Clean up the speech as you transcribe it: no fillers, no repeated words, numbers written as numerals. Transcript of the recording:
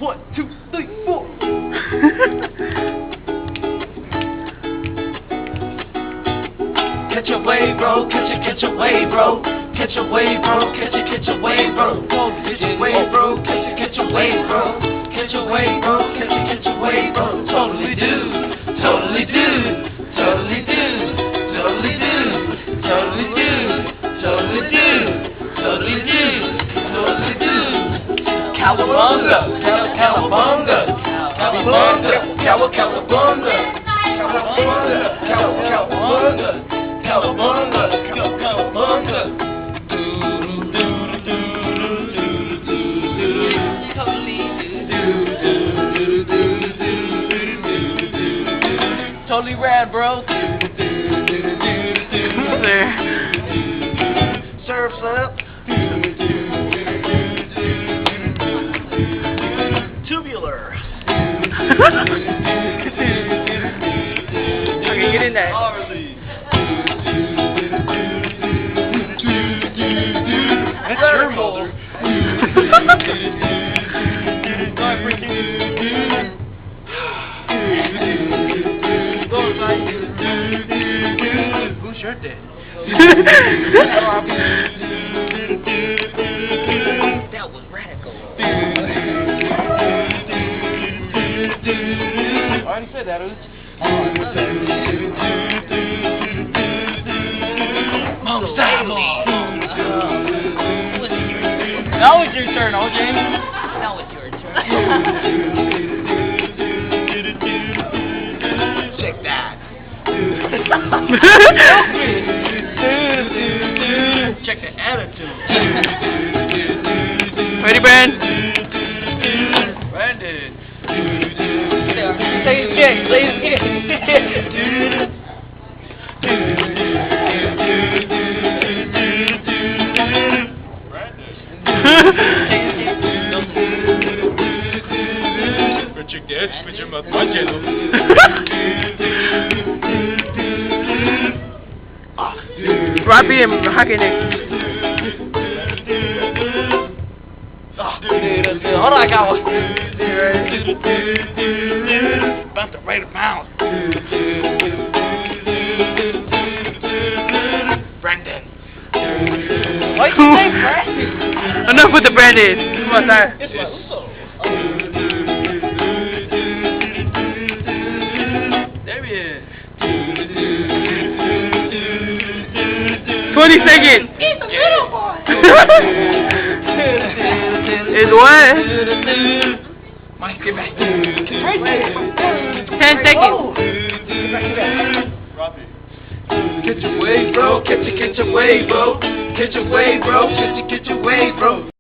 1, 2, 3, 4. Catch a wave, bro. Catch a wave, bro. Catch a wave, bro. Catch a wave, bro. Catch a wave, bro. Catch a wave, bro. Catch a wave, bro. Catch a wave, bro. Totally do. Totally do. Totally do. Totally do. Totally do. Totally do. Totally do. Totally do. Cowabunga. Cowabunga. Cowabunga. Cowabunga. Cowabunga. Cowabunga. Cowabunga, cowabunga. Totally rad, bro. Surf's up. Tubular. Okay, get in there. That's your mother. Whose shirt that? That was radical. I already said that. Now it's your turn, OJ. Now it's your turn. Check that. Check the attitude. Ready, Brand? Brandon. Say it again. Say it again. Check the edge, put your mouth on channel. Robbie and hacking it. Hold on, I got one. About to rate a pound. Brandon. Why you say Brandon? Enough with the Brandon. Come on, sir. It's my Uso. Damien. 20 seconds. He's the little boy. Is what? Mike, get back. 10 seconds. Robbie. Catch a wave, bro. Catch a wave, bro. Catch a wave, bro. Catch a wave, bro.